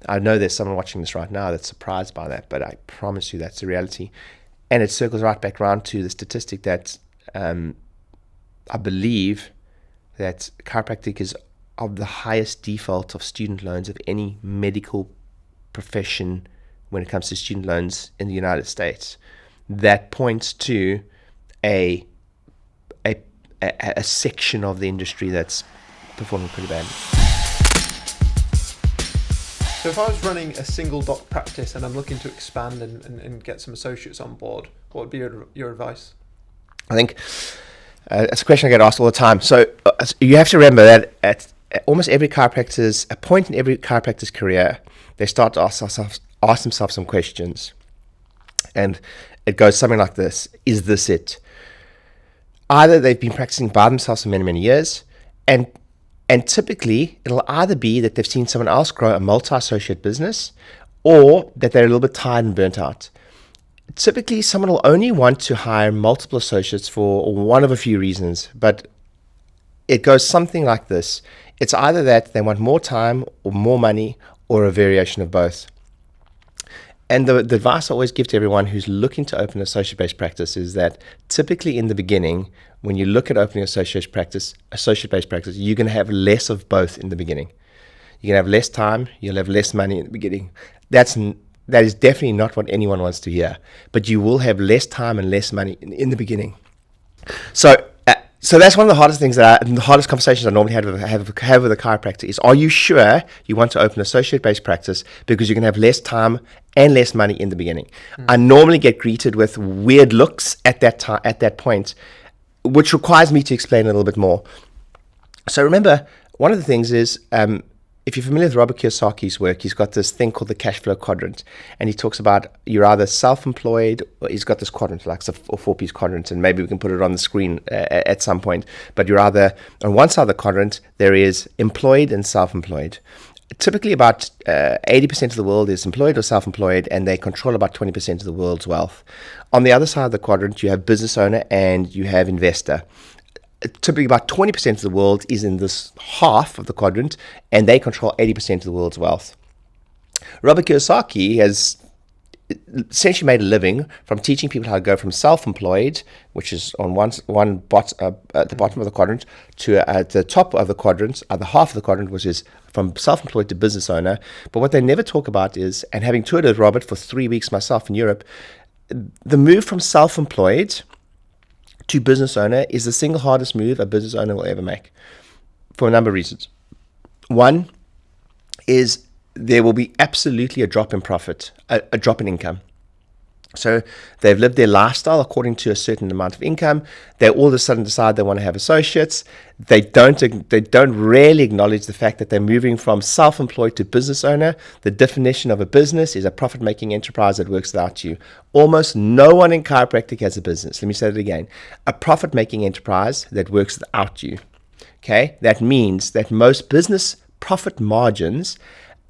I know there's someone watching this right now that's surprised by that, but I promise you that's the reality. And it circles right back around to the statistic that I believe that chiropractic is of the highest default of student loans of any medical profession when it comes to student loans in the United States. That points to a section of the industry that's performing pretty bad. So if I was running a single doc practice and I'm looking to expand and get some associates on board, what would be your advice? I think it's a question I get asked all the time. So you have to remember that at almost every chiropractor's, a point in every chiropractor's career, they start to ask themselves some questions. And it goes something like this: is this it? Either they've been practicing by themselves for many, many years, and typically it'll either be that they've seen someone else grow a multi-associate business, or that they're a little bit tired and burnt out. Typically, someone will only want to hire multiple associates for one of a few reasons, but it goes something like this. It's either that they want more time or more money, or a variation of both. And the advice I always give to everyone who's looking to open an associate-based practice is that typically in the beginning, when you look at opening associate-based practice, you're going to have less of both in the beginning. You're going to have less time, you'll have less money in the beginning. That is definitely not what anyone wants to hear, but you will have less time and less money in the beginning. So that's one of the hardest things the hardest conversations I normally have with a chiropractor is: are you sure you want to open an associate-based practice because you're going to have less time and less money in the beginning? I normally get greeted with weird looks at that point, which requires me to explain a little bit more. So remember, one of the things is, if you're familiar with Robert Kiyosaki's work, he's got this thing called the cash flow quadrant, and he talks about you're either self-employed, or he's got this quadrant, like a 4-piece quadrant, and maybe we can put it on the screen at some point, but you're either, on one side of the quadrant, there is employed and self-employed. Typically about 80% of the world is employed or self-employed, and they control about 20% of the world's wealth. On the other side of the quadrant, you have business owner and you have investor. Typically about 20% of the world is in this half of the quadrant, and they control 80% of the world's wealth. Robert Kiyosaki has essentially made a living from teaching people how to go from self-employed, which is on at the bottom of the quadrant, to at the top of the quadrant, at the half of the quadrant, which is from self-employed to business owner. But what they never talk about is, and having toured with Robert for 3 weeks myself in Europe, the move from self-employed to business owner is the single hardest move a business owner will ever make, for a number of reasons. One is there will be absolutely a drop in profit, a drop in income. So they've lived their lifestyle according to a certain amount of income. They all of a sudden decide they want to have associates. They don't really acknowledge the fact that they're moving from self-employed to business owner. The definition of a business is a profit-making enterprise that works without you. Almost no one in chiropractic has a business. Let me say that again. A profit-making enterprise that works without you. Okay? That means that most business profit margins,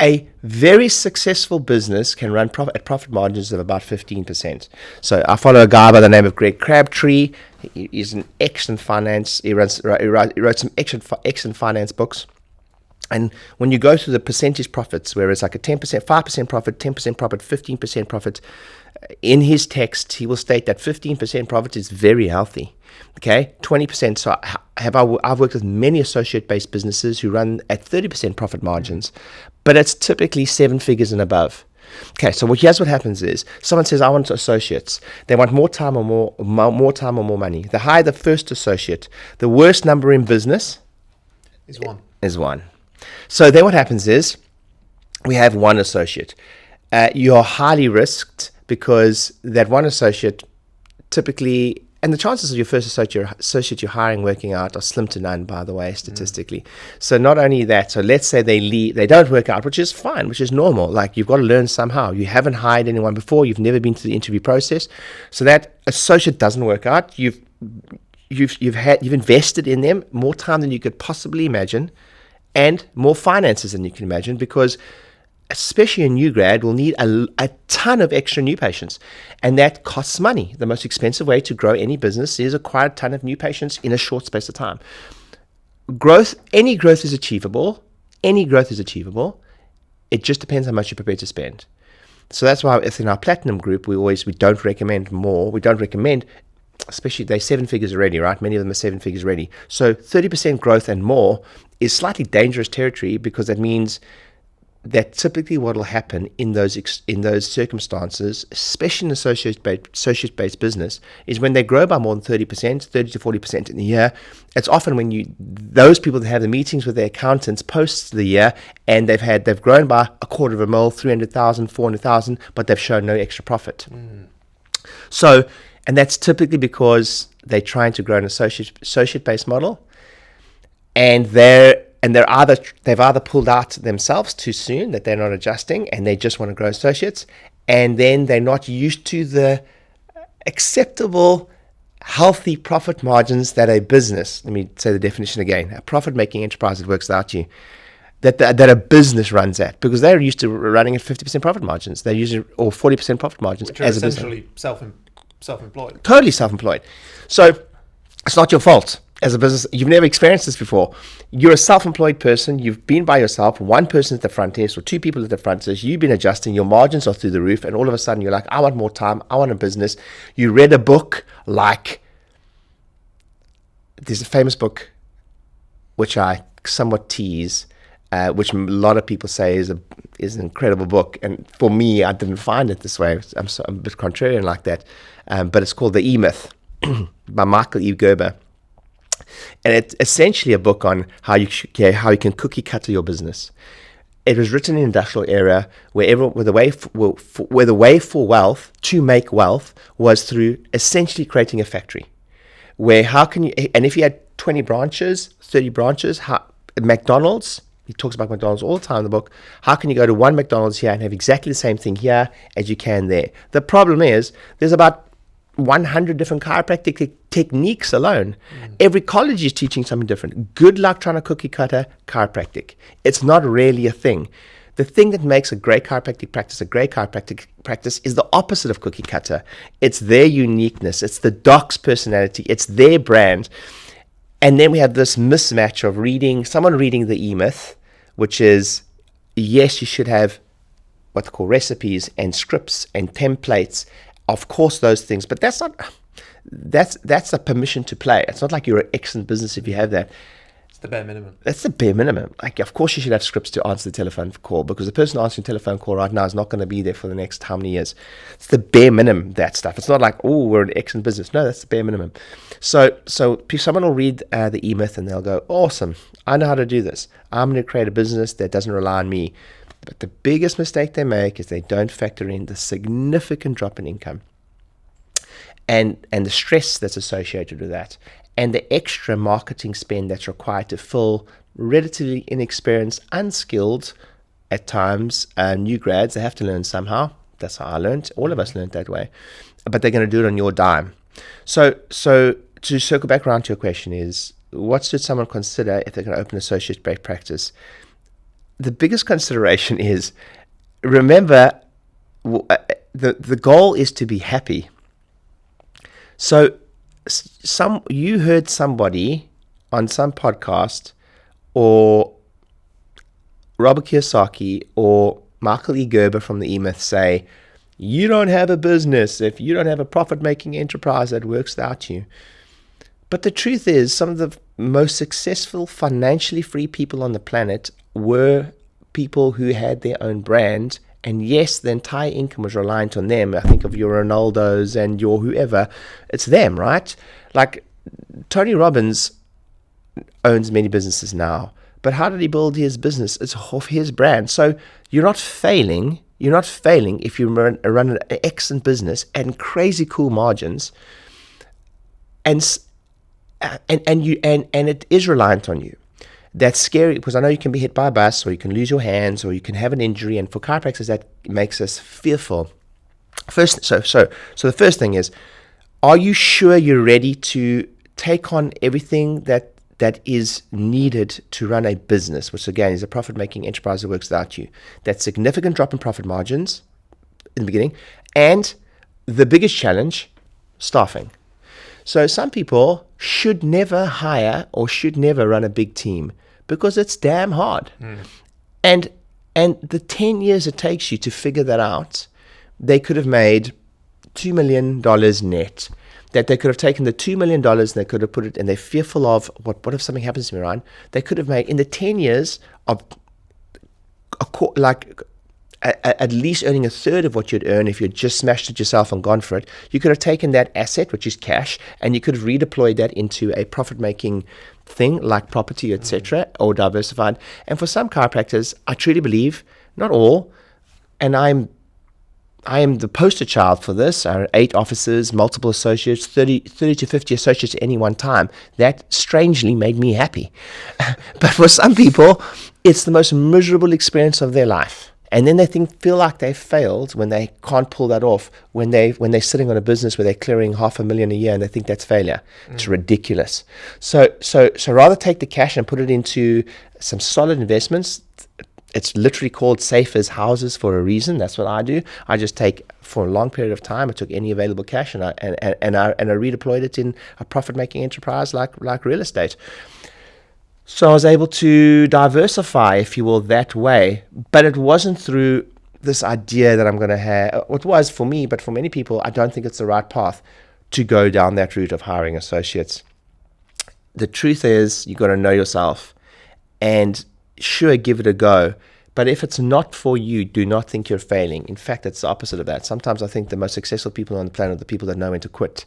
a very successful business can run at profit margins of about 15%. So I follow a guy by the name of Greg Crabtree. He's an excellent finance. He wrote some excellent finance books. And when you go through the percentage profits, where it's like a 10%, 5% profit, 10% profit, 15% profit, in his text, he will state that 15% profit is very healthy. Okay, 20%. So I've worked with many associate-based businesses who run at 30% profit margins, but it's typically 7 figures and above. Okay, so here's what happens is someone says, I want associates. They want more time or more time or more money. They hire the first associate. The worst number in business is one. So then what happens is we have one associate. You're highly risked because that one associate typically, and the chances of your first associate you're hiring working out are slim to none, by the way, statistically. So not only that, so let's say they leave, they don't work out, which is fine, which is normal. Like, you've got to learn somehow. You haven't hired anyone before. You've never been through the interview process. So that associate doesn't work out. You've invested in them more time than you could possibly imagine, and more finances than you can imagine, because especially a new grad will need a ton of extra new patients, and that costs money. The most expensive way to grow any business is acquire a ton of new patients in a short space of time. Any growth is achievable. Any growth is achievable It just depends how much you're prepared to spend. So that's why in our platinum group, we don't recommend more. We don't recommend, especially they're 7 figures already, right? Many of them are 7 figures already. So 30% growth and more is slightly dangerous territory, because that means that typically what will happen in those circumstances, especially in associate-based business, is when they grow by more than 30%, 30 to 40% in a year, it's often when those people that have the meetings with their accountants post the year, and they've grown by $250,000, 300,000, 400,000, but they've shown no extra profit. So, and that's typically because they're trying to grow an associate-based model, and they've either pulled out themselves too soon, that they're not adjusting, and they just want to grow associates, and then they're not used to the acceptable, healthy profit margins that a business, let me say the definition again, a profit-making enterprise that works without you, that a business runs at, because they're used to running at 50% profit margins. They're using, or 40% profit margins, which are as essentially a business. Self-employed. Totally self-employed. So it's not your fault. As a business, you've never experienced this before. You're a self-employed person. You've been by yourself. One person at the front desk or 2 people at the front desk. You've been adjusting. Your margins are through the roof. And all of a sudden, you're like, I want more time. I want a business. You read a book like, there's a famous book, which I somewhat tease, which a lot of people say is an incredible book. And for me, I didn't find it this way. I'm a bit contrarian like that. But it's called The E-Myth by Michael E. Gerber. And it's essentially a book on how you can cookie cutter your business. It was written in the industrial era, where the way for wealth, to make wealth, was through essentially creating a factory. Where and if you had 20 branches, 30 branches, McDonald's, he talks about McDonald's all the time in the book, how can you go to one McDonald's here and have exactly the same thing here as you can there? The problem is, there's about 100 different chiropractic techniques alone. Every college is teaching something different. Good luck trying to cookie cutter chiropractic. It's not really a thing. The thing that makes a great chiropractic practice is the opposite of cookie cutter. It's their uniqueness. It's the doc's personality. It's their brand. And then we have this mismatch of someone reading the E-Myth, which is, yes, you should have what they call recipes and scripts and templates. Of course, those things, but that's a permission to play. It's not like you're an excellent business if you have that. It's the bare minimum. That's the bare minimum. Like, of course, you should have scripts to answer the telephone call, because the person answering the telephone call right now is not going to be there for the next how many years. It's the bare minimum, that stuff. It's not like, oh, we're an excellent business. No, that's the bare minimum. So someone will read the E-Myth and they'll go, awesome, I know how to do this. I'm going to create a business that doesn't rely on me. But the biggest mistake they make is they don't factor in the significant drop in income and the stress that's associated with that, and the extra marketing spend that's required to fill relatively inexperienced, unskilled, at times, new grads. They have to learn somehow. That's how I learned. All of us learned that way. But they're going to do it on your dime. So to circle back around to your question is, what should someone consider if they're going to open an associate-based practice? The biggest consideration is, remember, the goal is to be happy. So you heard somebody on some podcast, or Robert Kiyosaki or Michael E. Gerber from the E-Myth say, you don't have a business if you don't have a profit-making enterprise that works without you. But the truth is, some of the most successful, financially free people on the planet were people who had their own brand, and yes, the entire income was reliant on them. I think of your Ronaldos and your whoever. It's them, right? Like, Tony Robbins owns many businesses now, but how did he build his business? It's off his brand. So you're not failing. You're not failing if you run an excellent business and crazy cool margins, and it is reliant on you. That's scary, because I know you can be hit by a bus, or you can lose your hands, or you can have an injury, and for chiropractors that makes us fearful. So the first thing is, are you sure you're ready to take on everything that is needed to run a business, which again is a profit-making enterprise that works without you? That significant drop in profit margins in the beginning, and the biggest challenge, staffing. So some people should never hire or should never run a big team, because it's damn hard. And And the 10 years it takes you to figure that out, they could have made $2 million net. That they could have taken the $2 million and they could have put it, and they're fearful of what if something happens to me, Ryan? They could have made in the 10 years of at least earning a third of what you'd earn if you'd just smashed it yourself and gone for it. You could have taken that asset, which is cash, and you could have redeployed that into a profit-making thing like property, etc., or diversified. And for some chiropractors, I truly believe, not all, and I am the poster child for this. I have 8 officers, multiple associates, 30 to 50 associates at any one time. That strangely made me happy. But for some people, it's the most miserable experience of their life. And then they feel like they've failed when they can't pull that off, when they're sitting on a business where they're clearing $500,000 a year and they think that's failure. It's ridiculous. So rather take the cash and put it into some solid investments. It's literally called safe as houses for a reason. That's what I do. I just take, for a long period of time, I took any available cash and I redeployed it in a profit-making enterprise like real estate. So I was able to diversify, if you will, that way. But it wasn't through this idea that I'm going to have. It was for me, but for many people, I don't think it's the right path to go down that route of hiring associates. The truth is, you got to know yourself, and sure, give it a go. But if it's not for you, do not think you're failing. In fact, it's the opposite of that. Sometimes I think the most successful people on the planet are the people that know when to quit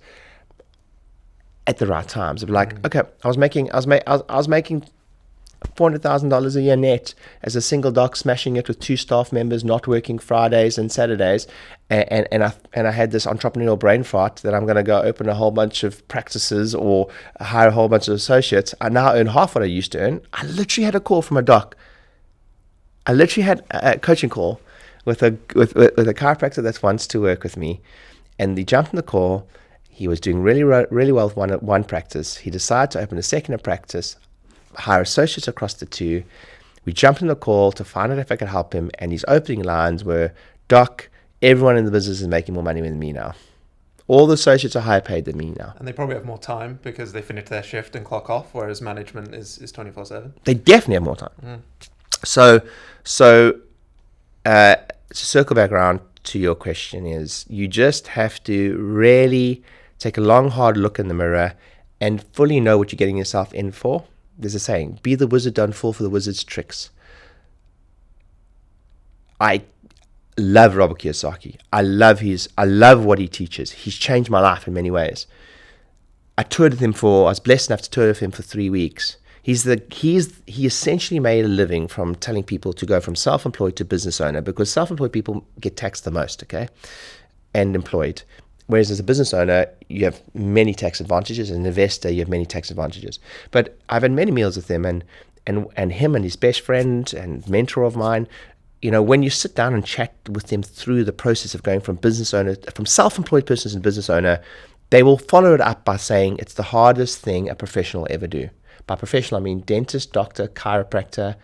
at the right times. It'd be like, okay, I was making $400,000 a year net as a single doc, smashing it with 2 staff members, not working Fridays and Saturdays, and I had this entrepreneurial brain fart that I'm going to go open a whole bunch of practices or hire a whole bunch of associates. I now earn half what I used to earn. I literally had a call from a doc. I literally had a coaching call with a chiropractor that wants to work with me, and he jumped in the call. He was doing really well with one practice. He decided to open a second practice, hire associates across the 2. We jumped in the call to find out if I could help him, and his opening lines were, "Doc, everyone in the business is making more money than me now. All the associates are higher paid than me now." And they probably have more time because they finish their shift and clock off, whereas management is 24/7. They definitely have more time. So to circle back around to your question is, you just have to really take a long, hard look in the mirror and fully know what you're getting yourself in for. There's a saying, be the wizard, don't fall for the wizard's tricks. I love Robert Kiyosaki. I love what he teaches. He's changed my life in many ways. I was blessed enough to tour with him for 3 weeks. He essentially made a living from telling people to go from self-employed to business owner, because self-employed people get taxed the most, okay? And employed. Whereas as a business owner, you have many tax advantages. As an investor, you have many tax advantages. But I've had many meals with him, and him and his best friend and mentor of mine, when you sit down and chat with them through the process of going from self-employed person to business owner, they will follow it up by saying it's the hardest thing a professional will ever do. By professional, I mean dentist, doctor, chiropractor,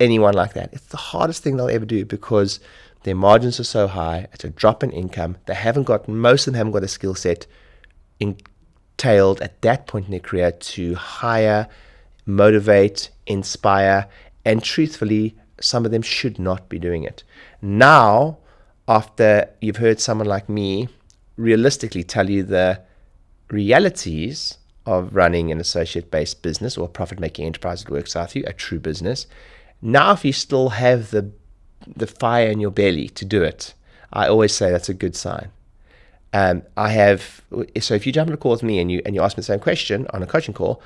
anyone like that. It's the hardest thing they'll ever do because their margins are so high. It's a drop in income. Most of them haven't got a skill set entailed at that point in their career to hire, motivate, inspire, and truthfully, some of them should not be doing it. Now, after you've heard someone like me realistically tell you the realities of running an associate-based business or a profit-making enterprise that works out for you, a true business, now if you still have the fire in your belly to do it, I always say that's a good sign. So if you jump on a call with me and you ask me the same question on a coaching call,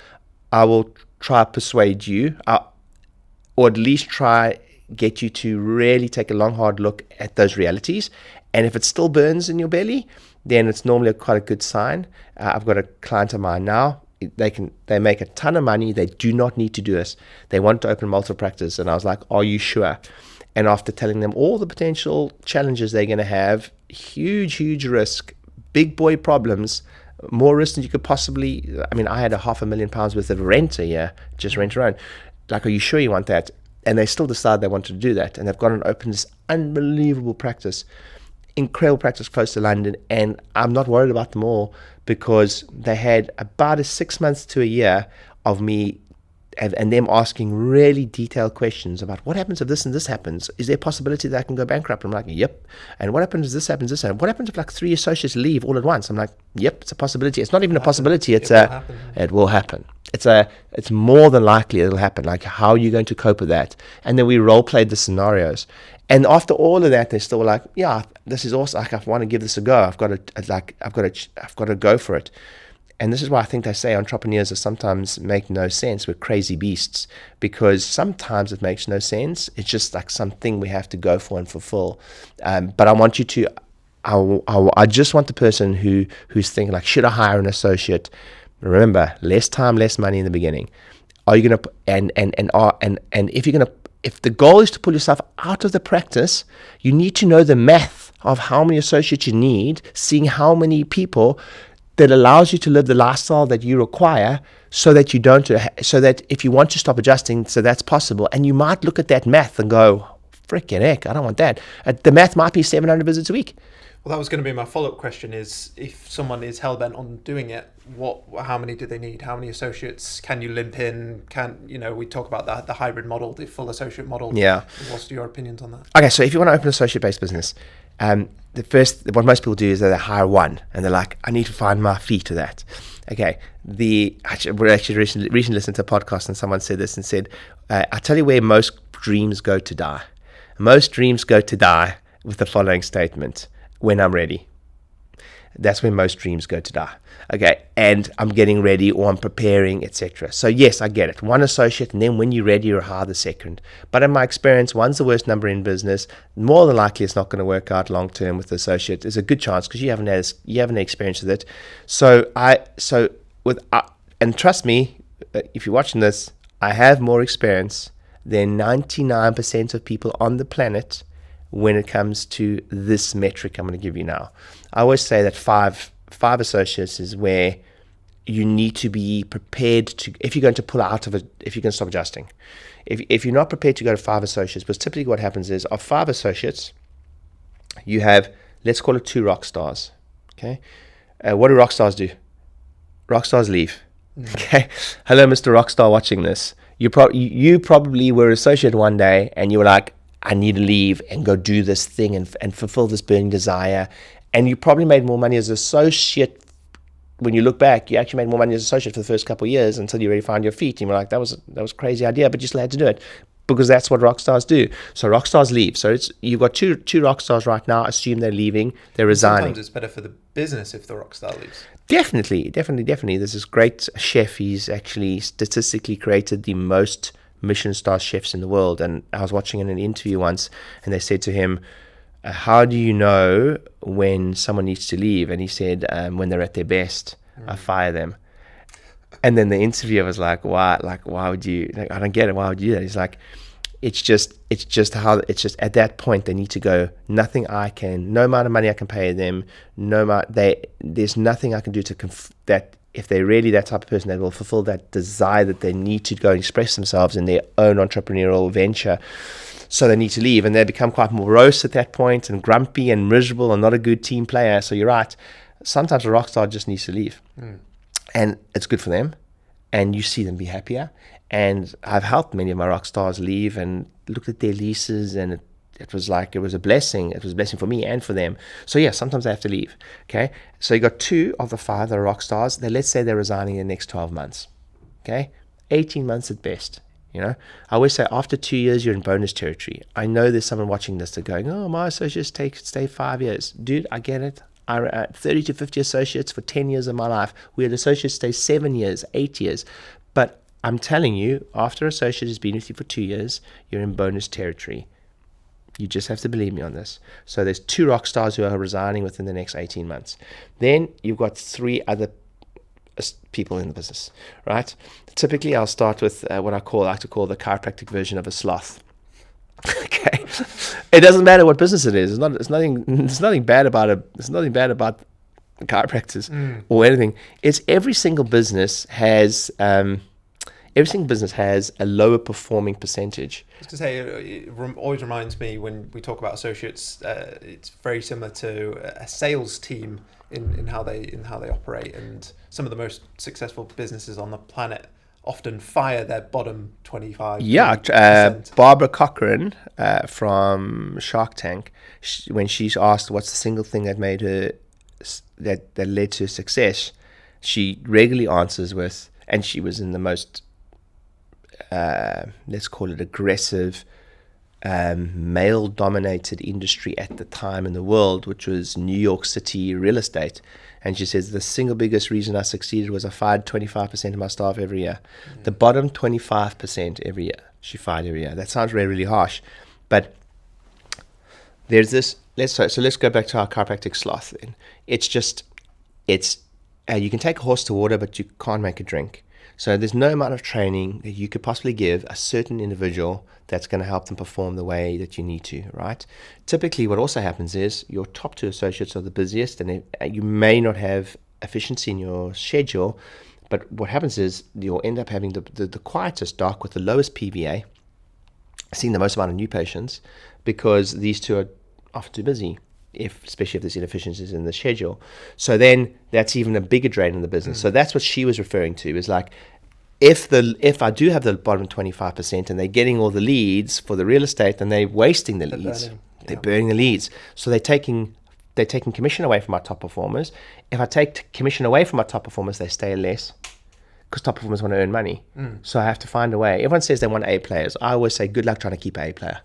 I will try to persuade you, or at least try get you to really take a long, hard look at those realities. And if it still burns in your belly, then it's normally quite a good sign. I've got a client of mine now. They make a ton of money. They do not need to do this. They want to open multiple practice. And I was like, are you sure? And after telling them all the potential challenges they're going to have, huge risk, big boy problems, more risk than you could possibly. I had £500,000 worth of rent a year, just rent alone. Like, are you sure you want that? And they still decide they wanted to do that. And they've gone and opened this unbelievable practice, incredible practice close to London. And I'm not worried about them all because they had about 6 months to a year of me and them asking really detailed questions about what happens if this and this happens. Is there a possibility that I can go bankrupt? I'm like, yep. And what happens if this happens, this happens? What happens if like 3 associates leave all at once? I'm like, yep, it's a possibility. It's not even a possibility. It will happen. It's more than likely it'll happen. Like, how are you going to cope with that? And then we role played the scenarios. And after all of that, they're still like, yeah, this is awesome. Like, I want to give this a go. I've got to go for it. And this is why I think they say entrepreneurs are sometimes make no sense. We're crazy beasts, because sometimes it makes no sense. It's just like something we have to go for and fulfill. But I want you to, I just want the person who's thinking like, should I hire an associate? Remember, less time, less money in the beginning. Are you gonna and if you're gonna, if the goal is to pull yourself out of the practice, you need to know the math of how many associates you need, seeing how many people that allows you to live the lifestyle that you require, so that you don't, so that if you want to stop adjusting, so that's possible. And you might look at that math and go, freaking heck, I don't want that. The math might be 700 visits a week. Well, that was going to be my follow-up question, is if someone is hell-bent on doing it, how many do they need? How many associates can you limp in? We talk about the hybrid model, the full associate model. Yeah. What's your opinions on that? Okay, so if you want to open an associate-based business, what most people do is that they hire one, and they're like, I need to find my feet to that. Okay, we actually recently listened to a podcast, and someone said this and said, I tell you where most dreams go to die. Most dreams go to die with the following statement: when I'm ready. That's when most dreams go to die. Okay, and I'm getting ready, or I'm preparing, etc. So yes, I get it. One associate, and then when you're ready, you hire the second. But in my experience, one's the worst number in business. More than likely, it's not going to work out long term with the associate. There's a good chance, because you haven't had experience with it. And trust me, if you're watching this, I have more experience than 99% of people on the planet when it comes to this metric I'm going to give you now. I always say that five associates is where you need to be prepared to, if you're going to pull out of it, if you're going to stop adjusting. If you're not prepared to go to 5 associates, because typically what happens is, of 5 associates, you have, let's call it 2 rock stars. Okay, what do rock stars do? Rock stars leave. Okay, hello, Mr. Rockstar, watching this. You probably were an associate one day, and you were like, I need to leave and go do this thing and fulfill this burning desire. And you probably made more money as an associate. When you look back, you actually made more money as an associate for the first couple of years, until you really found your feet. And you were like, that was a crazy idea, but you still had to do it, because that's what rock stars do. So rock stars leave. So you've got two rock stars right now. Assume they're leaving, they're resigning. Sometimes it's better for the business if the rock star leaves. Definitely. There's this great chef. He's actually statistically created the most Michelin star chefs in the world. And I was watching an interview once, and they said to him, how do you know when someone needs to leave? And he said, when they're at their best, I fire them. And then the interviewer was like, why would you, like, I don't get it, why would you do that? He's like, it's just at that point they need to go, no amount of money I can pay them, there's nothing I can do that if they're really that type of person that will fulfill that desire that they need to go and express themselves in their own entrepreneurial venture. So they need to leave, and they become quite morose at that point, and grumpy and miserable, and not a good team player. So you're right. Sometimes a rock star just needs to leave, and it's good for them, and you see them be happier. And I've helped many of my rock stars leave, and looked at their leases, and it was a blessing. It was a blessing for me and for them. So yeah, sometimes they have to leave. Okay, so you got 2 of the 5 that are rock stars. Let's say they're resigning in the next 12 months. Okay, 18 months at best. I always say after 2 years, you're in bonus territory. I know there's someone watching this that going, oh, my associates stay 5 years. Dude, I get it. I had 30 to 50 associates for 10 years of my life. We had associates stay 7 years, 8 years. But I'm telling you, after associate has been with you for 2 years, you're in bonus territory. You just have to believe me on this. So there's 2 rock stars who are resigning within the next 18 months. Then you've got 3 other people in the business, right? Typically, I'll start with what I like to call the chiropractic version of a sloth. Okay, it doesn't matter what business it is. It's nothing bad about chiropractors or anything. It's every single business has a lower performing percentage. I was to say, it always reminds me when we talk about associates, it's very similar to a sales team in how they operate, and some of the most successful businesses on the planet often fire their bottom 25. Yeah, percent. Barbara Cochran from Shark Tank, when she's asked what's the single thing that made her that led to success, she regularly answers with, and she was in the most let's call it aggressive male-dominated industry at the time in the world, which was New York City real estate. And she says the single biggest reason I succeeded was I fired 25% of my staff every year. The bottom 25% every year she fired every year. That sounds really, really harsh, but there's this. Let's go back to our chiropractic sloth. Then it's you can take a horse to water, but you can't make it drink. So there's no amount of training that you could possibly give a certain individual that's going to help them perform the way that you need to, right? Typically, what also happens is your top 2 associates are the busiest, and you may not have efficiency in your schedule, but what happens is you'll end up having the quietest doc with the lowest PVA, seeing the most amount of new patients, because these 2 are often too busy, especially if there's inefficiencies in the schedule. So then that's even a bigger drain in the business. So that's what she was referring to, is like, if I do have the bottom 25% and they're getting all the leads for the real estate, then they're wasting the leads. They're burning the leads. So they're taking commission away from our top performers. If I take commission away from our top performers, they stay less, because top performers want to earn money. So I have to find a way. Everyone says they want A players. I always say, good luck trying to keep an A player.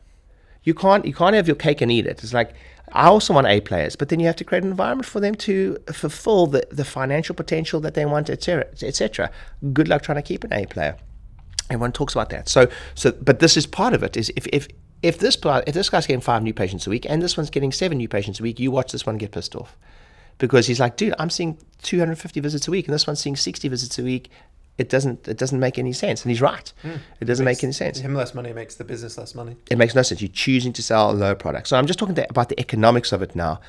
You can't have your cake and eat it. It's like, I also want A players, but then you have to create an environment for them to fulfill the financial potential that they want, etc. Good luck trying to keep an A player. Everyone talks about that. So, but this is part of it. Is if this guy's getting 5 new patients a week and this one's getting 7 new patients a week, you watch this one get pissed off, because he's like, dude, I'm seeing 250 visits a week and this one's seeing 60 visits a week. It doesn't make any sense, and he's right. It doesn't make any sense. Him less money makes the business less money. It makes no sense. You're choosing to sell a low product. So I'm just talking about the economics of it now,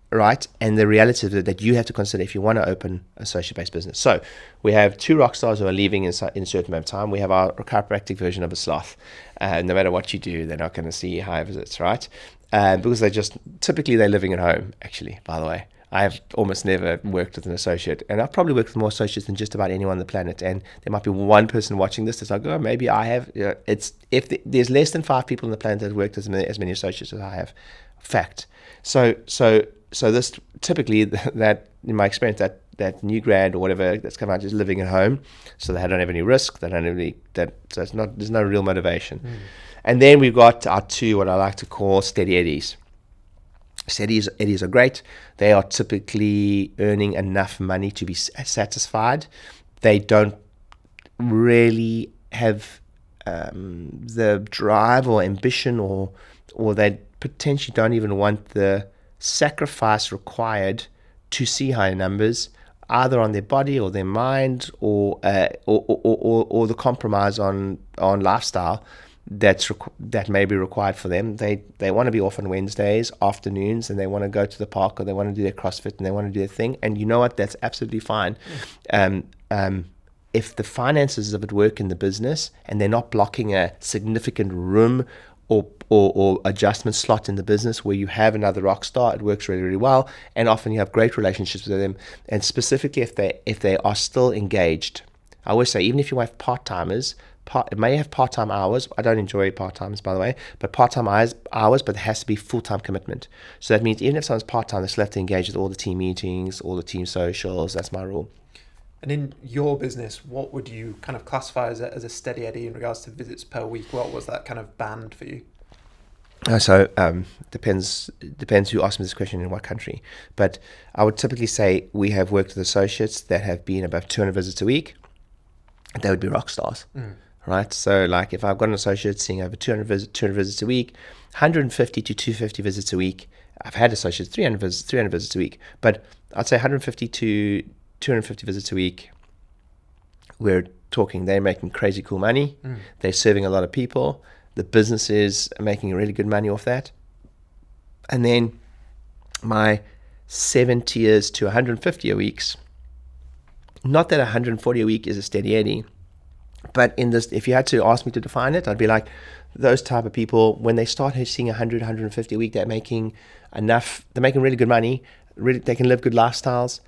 right? And the reality that you have to consider if you want to open a associate-based business. So we have 2 rock stars who are leaving in a certain amount of time. We have our chiropractic version of a sloth. No matter what you do, they're not going to see high visits, right? Because typically they're living at home, actually, by the way. I have almost never worked with an associate, and I've probably worked with more associates than just about anyone on the planet. And there might be one person watching this that's like, oh, maybe I have. There's less than 5 people on the planet that have worked as many associates as I have. Fact. So this typically, that in my experience, that new grad or whatever that's come out just living at home, so they don't have any risk. They don't have any so there's no real motivation. And then we've got our 2 what I like to call steady eddies. Steady eddies are great. They are typically earning enough money to be satisfied. They don't really have the drive or ambition, or they potentially don't even want the sacrifice required to see higher numbers, either on their body or their mind, or the compromise on lifestyle that may be required for them. They want to be off on Wednesdays afternoons, and they want to go to the park, or they want to do their CrossFit, and they want to do their thing. And you know what? That's absolutely fine. If the finances of it work in the business, and they're not blocking a significant room or adjustment slot in the business where you have another rock star, it works really, really well. And often you have great relationships with them. And specifically if they are still engaged, I always say, even if you have part-timers, it may have part-time hours. I don't enjoy part-timers, by the way, but part-time hours, but it has to be full-time commitment. So that means even if someone's part-time, they still have to engage with all the team meetings, all the team socials. That's my rule. And in your business, what would you kind of classify as a steady eddy in regards to visits per week? What was that kind of band for you? So depends who asks me this question in what country. But I would typically say we have worked with associates that have been above 200 visits a week. They would be rock stars. Right, so like if I've got an associate seeing over 200 visits a week, 150 to 250 visits a week. I've had associates 300 visits a week, but I'd say 150 to 250 visits a week. We're talking they're making crazy cool money. They're serving a lot of people. The business is making really good money off that. And then my 70 to 150 a weeks. Not that 140 a week is a steady eddy. But in this, if you had to ask me to define it, I'd be like, those type of people, when they start seeing 100, 150 a week, they're making enough, they're making really good money, they can live good lifestyles.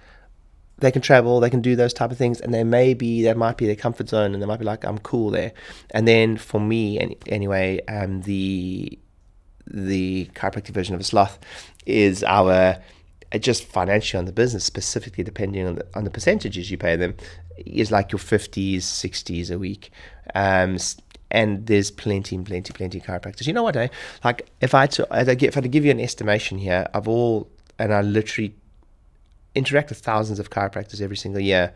they can travel, they can do those type of things, and that might be their comfort zone, and they might be like, I'm cool there. And then for me, anyway, the chiropractic version of a sloth is our just financially on the business, specifically depending on the percentages you pay them, is like your 50s, 60s a week. And there's plenty of chiropractors. You know what? Like if I had to give you an estimation here of all, and I literally interact with thousands of chiropractors every single year.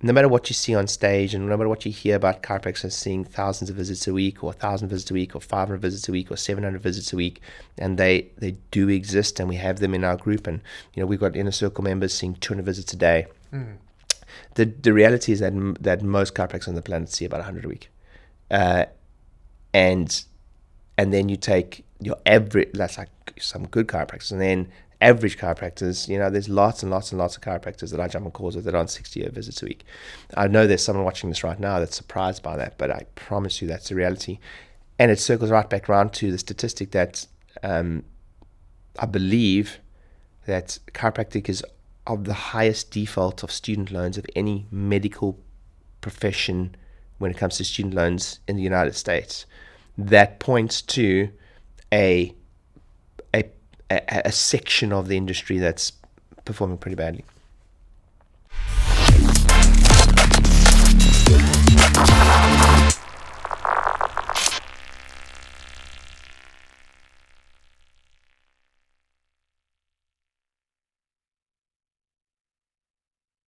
No matter what you see on stage, and no matter what you hear about chiropractors seeing thousands of visits a week, or 1,000 visits a week, or 500 visits a week, or 700 visits a week, and they do exist, and we have them in our group, and we've got inner circle members seeing 200 visits a day. The reality is that most chiropractors on the planet see about 100 a week, and then you take your average. That's like some good chiropractors, and then average chiropractors, there's lots and lots and lots of chiropractors that I jump on calls with that are on 60 visits a week. I know there's someone watching this right now that's surprised by that, but I promise you that's the reality. And it circles right back around to the statistic that I believe that chiropractic is of the highest default of student loans of any medical profession when it comes to student loans in the United States. That points to a section of the industry that's performing pretty badly.